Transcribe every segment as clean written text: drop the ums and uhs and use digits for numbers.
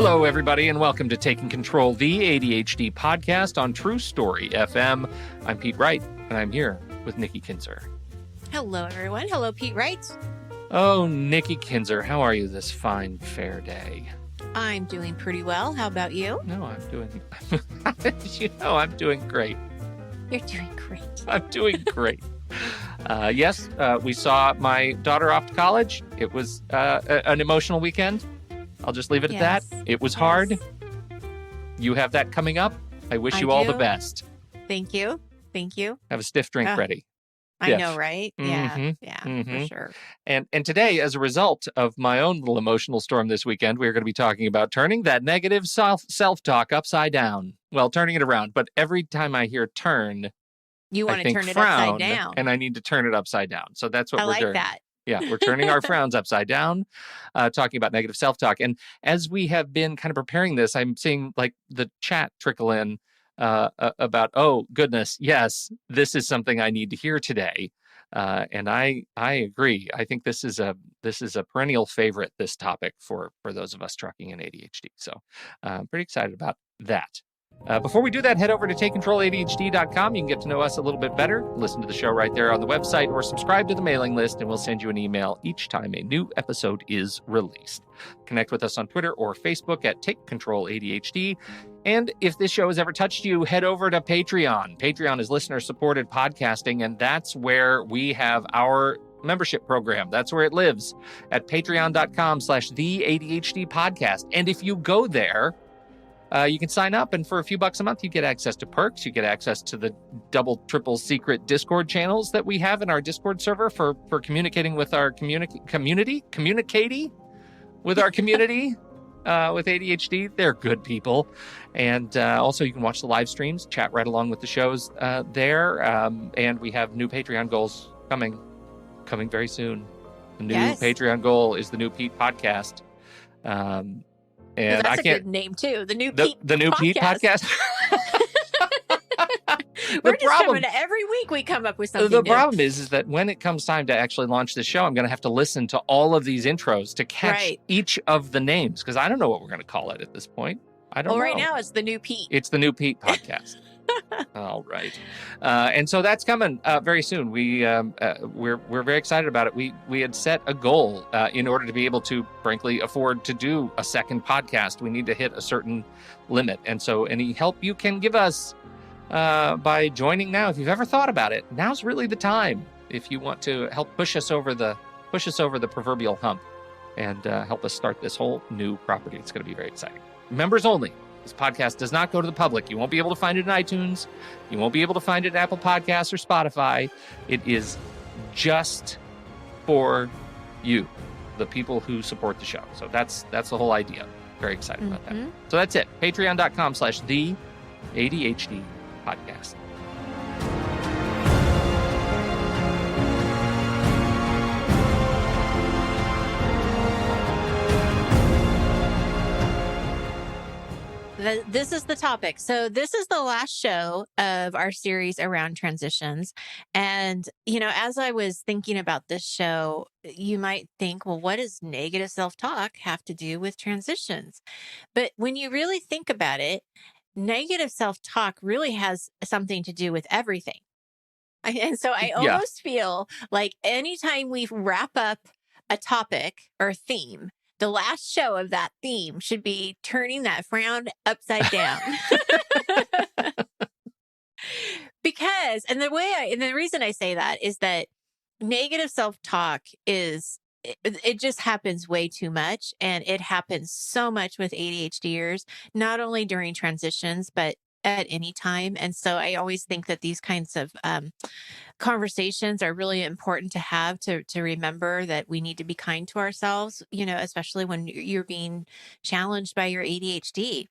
Hello, everybody, and welcome to Taking Control, the ADHD podcast on True Story FM. I'm Pete Wright, and I'm here with Nikki Kinzer. Hello, everyone. Hello, Pete Wright. Oh, Nikki Kinzer, how are you this fine, fair day? I'm doing pretty well. How about you? No, I'm doing... I'm doing great. You're doing great. I'm doing great. Yes, we saw my daughter off to college. It was an emotional weekend. I'll just leave it at that. It was hard. You have that coming up. I wish you all the best. Thank you. Thank you. Have a stiff drink ready. I know, right? Mm-hmm. Yeah, for sure. And today, as a result of my own little emotional storm this weekend, we're going to be talking about turning that negative self-talk upside down. Well, turning it around. But every time I hear turn, you want I to think turn it frown, upside down. and I need to turn it upside down. So that's what we're doing. I like that. Yeah, we're turning our frowns upside down, talking about negative self-talk. And as we have been kind of preparing this, I'm seeing like the chat trickle in about, oh, goodness, yes, this is something I need to hear today. And I agree. I think this is a perennial favorite, this topic for those of us trucking in ADHD. So I'm pretty excited about that. Before we do that, head over to TakeControlADHD.com. You can get to know us a little bit better, listen to the show right there on the website, or subscribe to the mailing list, and we'll send you an email each time a new episode is released. Connect with us on Twitter or Facebook at TakeControlADHD. And if this show has ever touched you, head over to Patreon. Patreon is listener-supported podcasting, and that's where we have our membership program. That's where it lives, at patreon.com/theADHD podcast. And if you go there, you can sign up, and for a few bucks a month, you get access to perks. You get access to the double, triple secret Discord channels that we have in our Discord server for communicating with our communicating with our community with ADHD. They're good people. And also, you can watch the live streams, chat right along with the shows there. And we have new Patreon goals coming very soon. The new Patreon goal is the New Pete podcast. And that's a good name too. The new Pete podcast. We're just coming to every week we come up with something new. The problem is that when it comes time to actually launch the show, I'm going to have to listen to all of these intros to catch each of the names, because I don't know what we're going to call it at this point. I don't know. Right now it's the new Pete. It's the new Pete podcast. All right. And so that's coming very soon. We're very excited about it. We had set a goal in order to be able to, frankly, afford to do a second podcast. We need to hit a certain limit. And so any help you can give us by joining now, if you've ever thought about it, now's really the time. If you want to help push us over the proverbial hump and help us start this whole new property. It's going to be very exciting. Members only. This podcast does not go to the public. You won't be able to find it in iTunes. You won't be able to find it in Apple Podcasts or Spotify. It is just for you, the people who support the show. So that's the whole idea. Very excited about that. So that's it. Patreon.com/theADHD podcast. This is the topic. So this is the last show of our series around transitions. And, as I was thinking about this show, you might think, well, what does negative self-talk have to do with transitions? But when you really think about it, negative self-talk really has something to do with everything. And so I almost feel like anytime we wrap up a topic or theme, the last show of that theme should be turning that frown upside down. Because, and the reason I say that is that negative self-talk it just happens way too much. And it happens so much with ADHDers, not only during transitions, but at any time. And so I always think that these kinds of conversations are really important to have, to remember that we need to be kind to ourselves, especially when you're being challenged by your ADHD.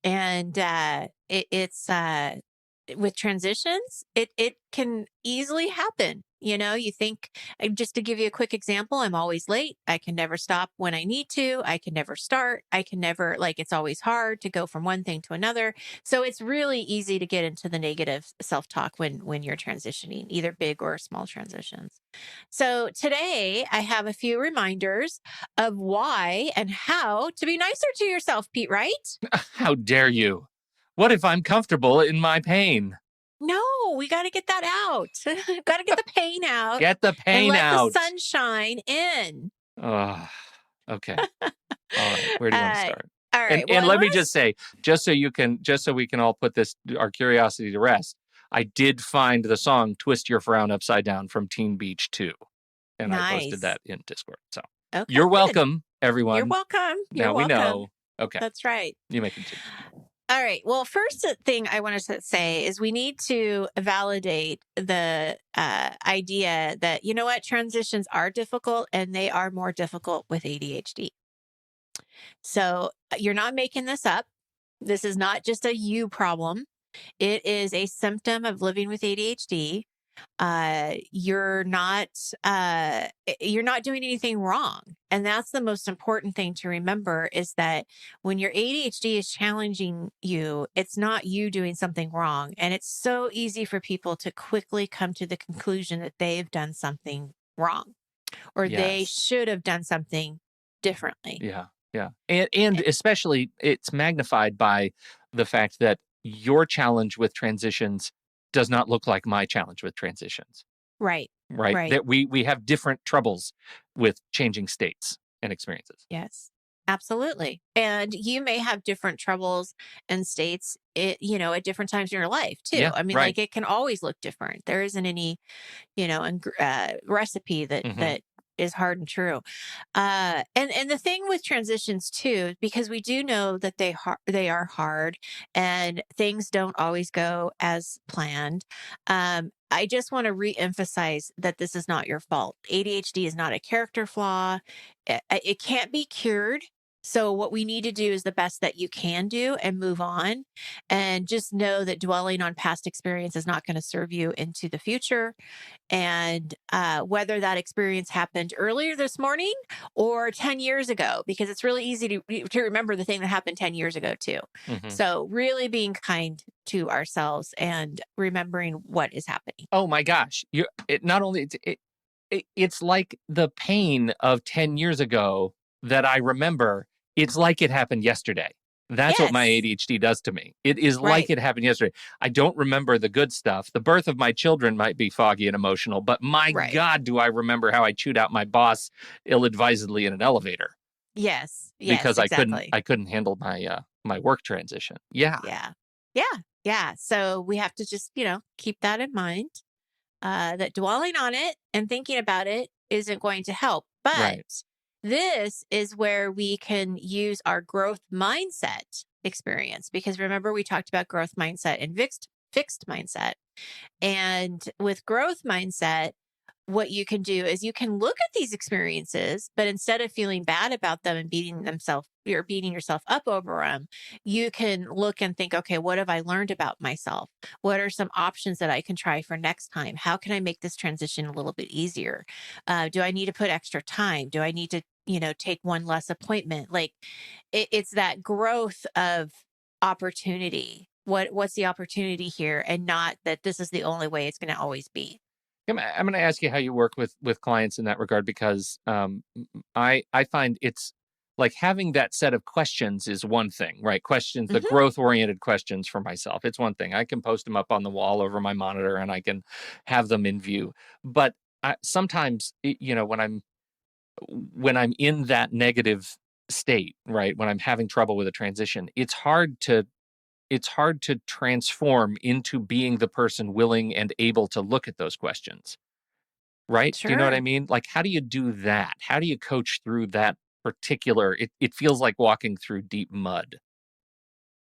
And with transitions, it can easily happen. You think, just to give you a quick example, I'm always late. I can never stop when I need to. I can never start. I can never, like, it's always hard to go from one thing to another. So it's really easy to get into the negative self-talk when you're transitioning, either big or small transitions. So today I have a few reminders of why and how to be nicer to yourself, Pete, right? How dare you? What if I'm comfortable in my pain? No, we got to get that out. Got to get the pain out Get the and pain let the out. sunshine in. Oh, okay. All right. Where do you want to Uh, start? all And right. Well, and I let want me just say, just so we can all put this our curiosity to rest. I did find the song "Twist Your Frown Upside Down" from Teen Beach 2, and I posted nice. that in Discord. So Okay, you're good. welcome, You're everyone. welcome. You're Now we welcome. know. Okay, That's right. you may continue. All right. Well, first thing I want to say is we need to validate the idea that, you know what, transitions are difficult and they are more difficult with ADHD. So you're not making this up. This is not just a you problem. It is a symptom of living with ADHD. You're not you're not doing anything wrong, and that's the most important thing to remember, is that when your ADHD is challenging you, it's not you doing something wrong. And it's so easy for people to quickly come to the conclusion that they've done something wrong or they Yes. should have done something differently. Yeah. Yeah. And especially it's magnified by the fact that your challenge with transitions does not look like my challenge with transitions. Right. Right? Right. That we have different troubles with changing states and experiences. Yes, absolutely. And you may have different troubles and states, at different times in your life too. Yeah, I mean, right. like, it can always look different. There isn't any, recipe that Mhm. that is hard and true. And the thing with transitions too, because we do know that they are hard and things don't always go as planned. I just want to re-emphasize that this is not your fault. ADHD is not a character flaw. It can't be cured. So what we need to do is the best that you can do and move on, and just know that dwelling on past experience is not going to serve you into the future. And whether that experience happened earlier this morning or 10 years ago, because it's really easy to remember the thing that happened 10 years ago too. Mhm. So really being kind to ourselves and remembering what is happening. Oh my gosh. You it not only it's like the pain of 10 years ago that I remember, it's like it happened yesterday. That's what my Yes. ADHD does to me. It is like Right. it happened yesterday. I don't remember the good stuff. The birth of my children might be foggy and emotional, but my Right. God, do I remember how I chewed out my boss ill-advisedly in an elevator Yes. Yes, because exactly. I couldn't handle my work transition. Yeah. Yeah. Yeah. Yeah. So we have to just, keep that in mind, that dwelling on it and thinking about it isn't going to help. But Right. this is where we can use our growth mindset experience, because remember, we talked about growth mindset and fixed mindset. And with growth mindset, what you can do is you can look at these experiences, but instead of feeling bad about them and beating yourself up over them, you can look and think, okay, what have I learned about myself? What are some options that I can try for next time? How can I make this transition a little bit easier? Do I need to put extra time? Do I need to, take one less appointment? Like, it's that growth of opportunity. What's the opportunity here, and not that this is the only way it's going to always be. I'm going to ask you how you work with clients in that regard because I find it's like having that set of questions is one thing, right? Questions, the Hmm. growth oriented questions for myself. It's one thing. I can post them up on the wall over my monitor and I can have them in view. But sometimes, when I'm in that negative state, right? When I'm having trouble with a transition, it's hard to transform into being the person willing and able to look at those questions. Right? Do you know what I Sure. mean? Like, how do you do that? How do you coach through that particular it feels like walking through deep mud.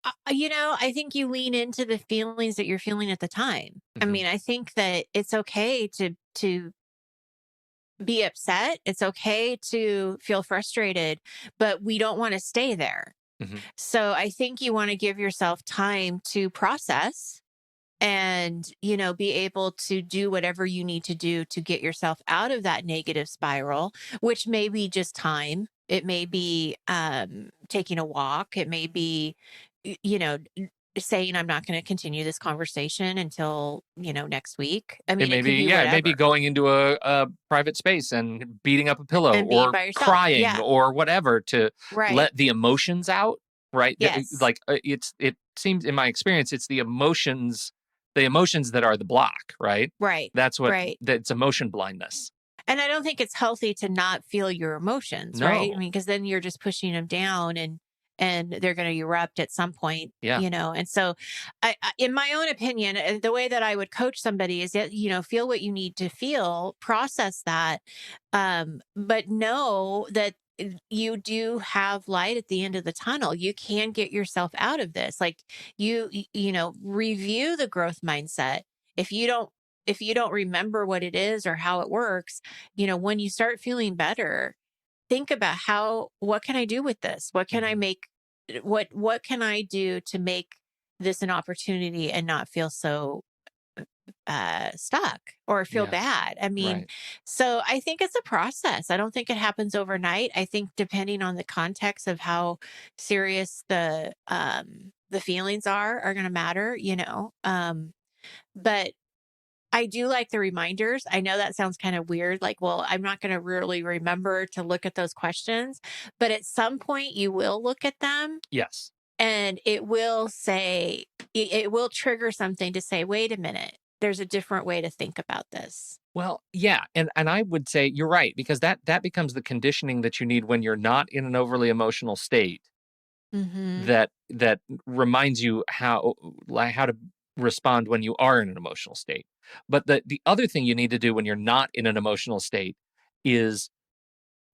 I think you lean into the feelings that you're feeling at the time. I Mhm, mean, I think that it's okay to be upset. It's okay to feel frustrated, but we don't want to stay there. mhm. So I think you want to give yourself time to process and, be able to do whatever you need to do to get yourself out of that negative spiral, which may be just time. It may be taking a walk. It may be, saying, I'm not going to continue this conversation until, next week. I It mean, may it could be, be yeah, it may be whatever. going into a private space and beating up a pillow And being or by yourself. crying Yeah. or whatever to Right. let the emotions out, right? Yes. Like it seems in my experience, it's the emotions that are the block, right? Right. Right. That's emotion blindness. And I don't think it's healthy to not feel your emotions, right? I No. mean, because then you're just pushing them down, and they're going to erupt at some point, Yeah. And so, in my own opinion, the way that I would coach somebody is that feel what you need to feel, process that, but know that you do have light at the end of the tunnel. You can get yourself out of this. Like review the growth mindset. If you don't if you don't remember what it is or how it works, when you start feeling better, think about what can I do with this? What can I Mhm. make? What can I do to make this an opportunity and not feel so stuck or feel Yeah. bad? I mean, Right. so I think it's a process. I don't think it happens overnight. I think depending on the context of how serious the feelings are going to matter, but I do like the reminders. I know that sounds kind of weird. Like, well, I'm not going to really remember to look at those questions, but at some point you will look at them, Yes. and it will trigger something to say, wait a minute, there's a different way to think about this. Well, yeah, and I would say you're right because that becomes the conditioning that you need when you're not in an overly emotional state Mm-hmm. that reminds you how to respond when you are in an emotional state. But the other thing you need to do when you're not in an emotional state is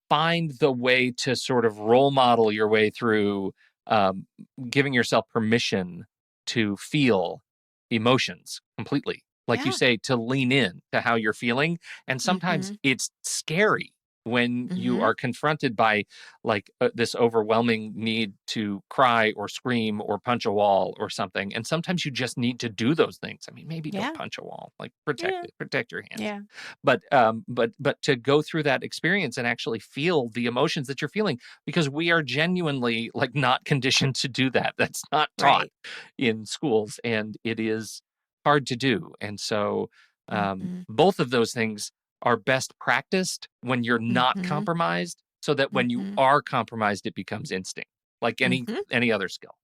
find the way to sort of role model your way through um, giving yourself permission to feel emotions completely. Like you Yeah. say, to lean in to how you're feeling. And sometimes Mm-hmm. it's scary when you Mm-hmm. are confronted by like this overwhelming need to cry or scream or punch a wall or something. And sometimes you just need to do those things. I mean, maybe don't Yeah. punch a wall, like Yeah. protect your hands, Yeah. but to go through that experience and actually feel the emotions that you're feeling because we are genuinely like not conditioned to do that. That's not taught Right. in schools and it is hard to do. And so Mm-hmm. both of those things are best practiced when you're not Mm-hmm. compromised so that when you Mm-hmm. are compromised it becomes instinct like Mm-hmm. any other skill.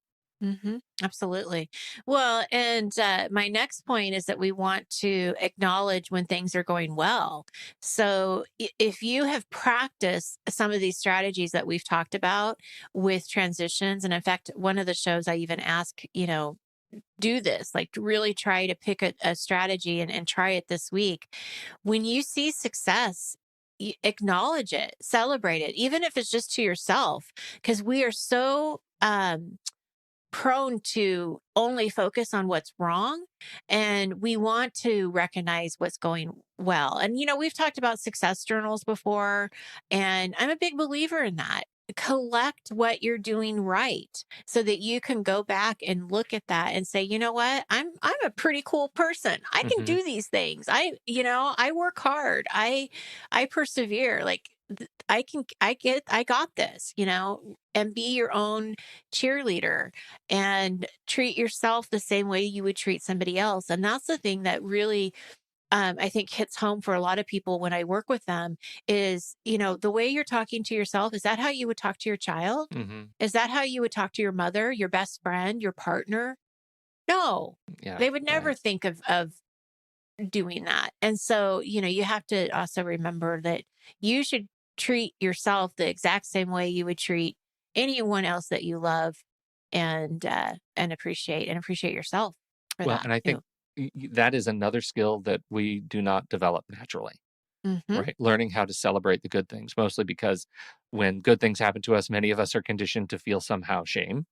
Absolutely. Well, and my next point is that we want to acknowledge when things are going well. So if you have practiced some of these strategies that we've talked about with transitions, and in fact, one of the shows I even ask, do this, like really try to pick a strategy and try it this week. When you see success, acknowledge it, celebrate it, even if it's just to yourself, because we are so, prone to only focus on what's wrong, and we want to recognize what's going well. And we've talked about success journals before, and I'm a big believer in that. Collect what you're doing right so that you can go back and look at that and say, you know what, I'm a pretty cool person. I can Hmm. do these things. I work hard. I persevere. Like I got this, and be your own cheerleader and treat yourself the same way you would treat somebody else. And that's the thing that really, I think hits home for a lot of people when I work with them is, the way you're talking to yourself. Is that how you would talk to your child? Hmm. Is that how you would talk to your mother, your best friend, your partner? No, Yeah. they would never Right. think of doing that. And so, you have to also remember that you should treat yourself the exact same way you would treat anyone else that you love, and appreciate yourself for Well, that and I think too. that is another skill that we do not develop naturally. Mhm. Right, learning how to celebrate the good things, mostly because when good things happen to us, many of us are conditioned to feel somehow shame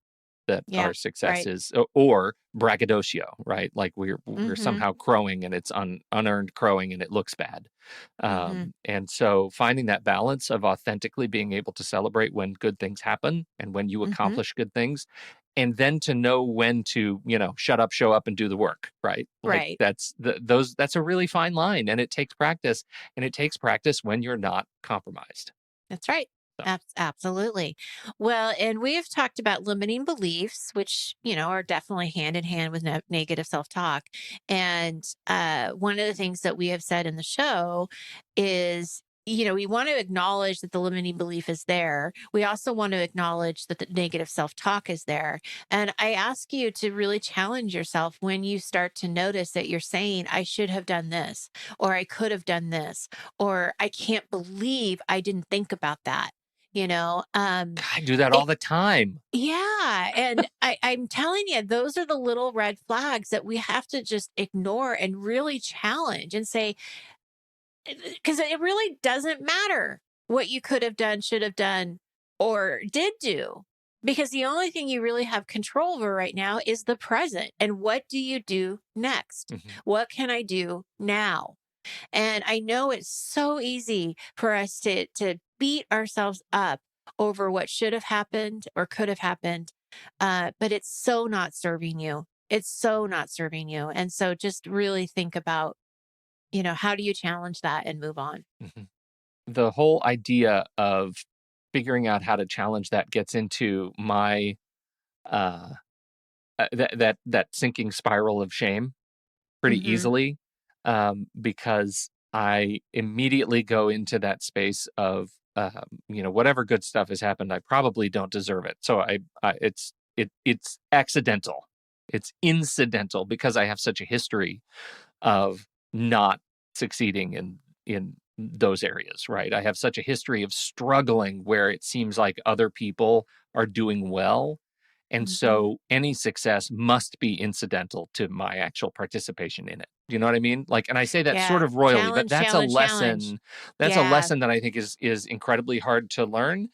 that Yeah, our success right. is or braggadocio, right? Like we're Mhm. somehow crowing and it's unearned crowing and it looks bad. Mhm. And so finding that balance of authentically being able to celebrate when good things happen and when you Mhm. accomplish good things and then to know when to, shut up, show up, and do the work, right? Like Right. that's a really fine line, and it takes practice, when you're not compromised. That's right. So, Absolutely. Well, and we have talked about limiting beliefs, which, are definitely hand in hand with negative self talk. And one of the things that we have said in the show is, we want to acknowledge that the limiting belief is there. We also want to acknowledge that the negative self talk is there. And I ask you to really challenge yourself when you start to notice that you're saying, I should have done this, or I could have done this, or I can't believe I didn't think about that. I do that all it, the time. yeah. And I'm telling you, those are the little red flags that we have to just ignore and really challenge and say, because it really doesn't matter what you could have done, should have done, or did do. Because the only thing you really have control over right now is the present. And what do you do next? Mm-hmm. What can I do now? And I know it's so easy for us to beat ourselves up over what should have happened or could have happened. But it's so not serving you. It's so not serving you. And so just really think about, how do you challenge that and move on? Mm-hmm. The whole idea of figuring out how to challenge that gets into my uh, that sinking spiral of shame pretty Hmm. easily, because I immediately go into that space of whatever good stuff has happened, I probably don't deserve it. So it's accidental, it's incidental, because I have such a history of not succeeding in those areas, right? I have such a history of struggling where it seems like other people are doing well. And Hmm. so any success must be incidental to my actual participation in it. Do you know what I mean? Like, and I say that sort Yeah. of royally, but Challenge, that's a challenge, challenge. lesson. That's a Yeah. lesson that I think is incredibly hard to learn,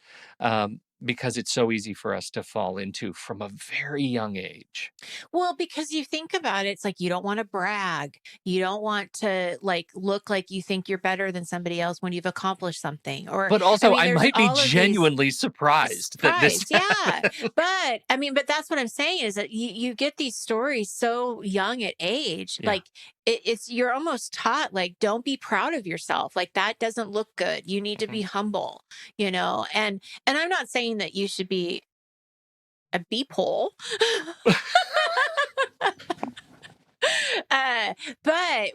because it's so easy for us to fall into from a very young age. Well, because you think about it, it's like you don't want to brag. You don't want to like look like you think you're better than somebody else when you've accomplished something. Or, But I also, mean, I there's might be all of these genuinely surprised that this surprise. Yeah. happened. But I mean, but that's what I'm saying is that you get these stories so young at age. Yeah. Like it's, you're almost taught, like, don't be proud of yourself. Like that doesn't look good. You need to Mhm. be humble, and I'm not saying that you should be a beeple. uh, but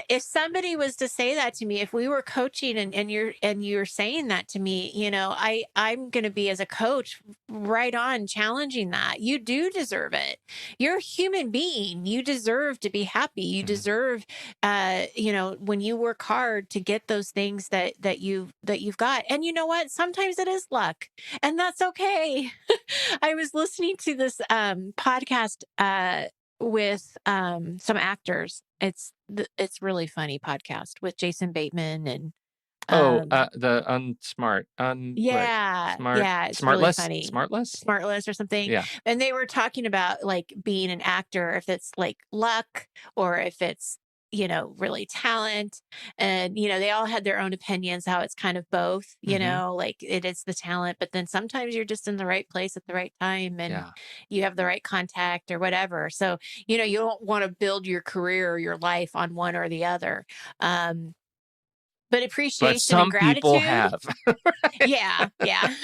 if somebody was to say that to me, if we were coaching and you're saying that to me, I'm going to be, as a coach, right on challenging that. You do deserve it. You're a human being. You deserve to be happy. You Mhm. deserve, when you work hard to get those things that you've got. And you know what? Sometimes it is luck, and that's okay. I was listening to this podcast with some actors. It's really funny podcast with Jason Bateman and Oh, um the unsmart, what? yeah, Smart, yeah, it's really smartless, funny. smartless. Smartless or something. Yeah. And they were talking about like being an actor, if it's like luck or if it's, really talent. And, they all had their own opinions, how it's kind of both, Hmm. like it is the talent, but then sometimes you're just in the right place at the right time and Yeah. you have the right contact or whatever. So, you don't want to build your career or your life on one or the other. Um, but But appreciation and some people gratitude, have. yeah, yeah.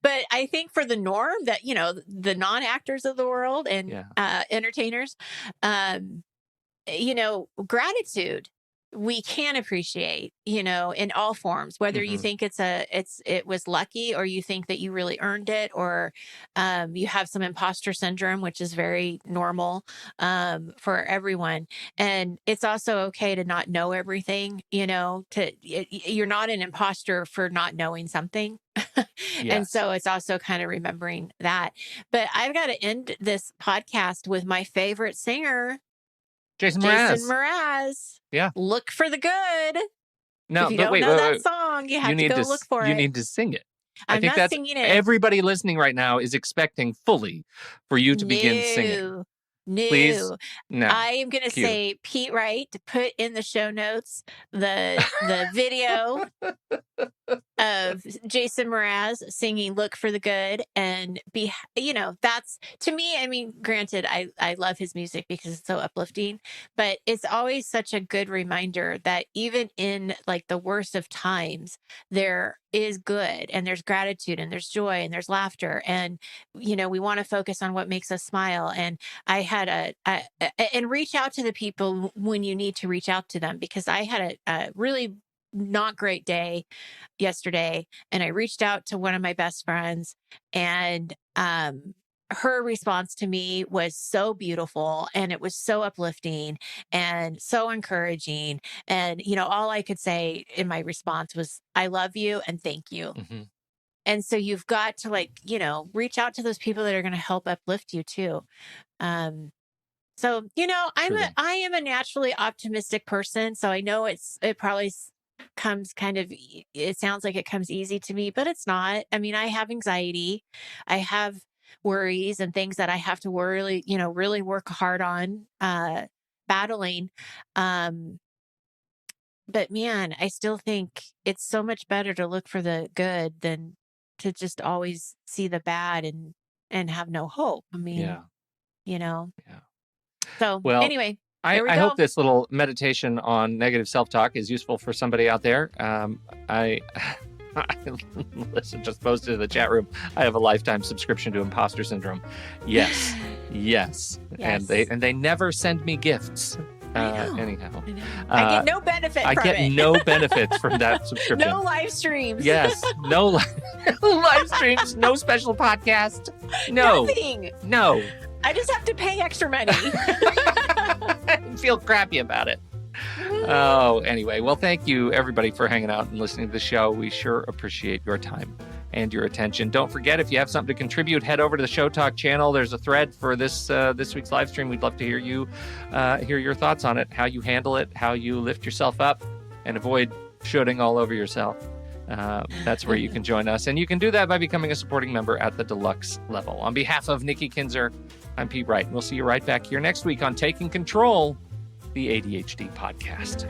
But I think for the norm that, the non-actors of the world and Yeah. entertainers, um, gratitude we can appreciate, in all forms, whether you Hmm. think it was lucky or you think that you really earned it, or you have some imposter syndrome, which is very normal for everyone. And it's also okay to not know everything, you're not an imposter for not knowing something. And Yes. so it's also kind of remembering that. But I've got to end this podcast with my favorite singer, Jason Jason Mraz. Mraz. Yeah. Look for the good. If No, you but don't wait, know wait, that wait. song, you You have to need go to look for you it. need to sing it. I I'm think not that's singing it. everybody listening right now is expecting fully for you to begin singing. No. Please? No. No. I am going to Cue. say Pete Wright to put in the show notes the video of Jason Mraz singing Look for the Good and that's to me, I mean, granted, I love his music because it's so uplifting, but it's always such a good reminder that even in like the worst of times, there is good and there's gratitude and there's joy and there's laughter. And, we want to focus on what makes us smile. And I had and reach out to the people when you need to reach out to them, because I had a really not great day yesterday, and I reached out to one of my best friends, and her response to me was so beautiful, and it was so uplifting and so encouraging. And all I could say in my response was, I love you and thank you. Mhm. And so you've got to reach out to those people that are going to help uplift you too. um so, Truly. I am a naturally optimistic person. So I know it probably comes kind of, it sounds like it comes easy to me, but it's not. I mean, I have anxiety. I have worries and things that I have to really work hard on, battling. Um, but man, I still think it's so much better to look for the good than to just always see the bad and have no hope. I mean, Yeah. you know. Yeah. So Well, anyway, I, there we I hope go. this little meditation on negative self-talk is useful for somebody out there. I listen, just posted in the chat room. I have a lifetime subscription to imposter syndrome. Yes, yes, Yes. and they never send me gifts. Anyhow, I know. I get no benefit I from get it. no benefits from that subscription. No live streams. Yes, no live streams, no special podcast. No, Nothing. no. I just have to pay extra money. I feel crappy about it. Oh, anyway. Well, thank you, everybody, for hanging out and listening to the show. We sure appreciate your time and your attention. Don't forget, if you have something to contribute, head over to the Show Talk channel. There's a thread for this week's live stream. We'd love to hear your thoughts on it, how you handle it, how you lift yourself up and avoid shooting all over yourself. That's where you can join us. And you can do that by becoming a supporting member at the deluxe level. On behalf of Nikki Kinzer, I'm Pete Wright. We'll see you right back here next week on Taking Control, the ADHD podcast.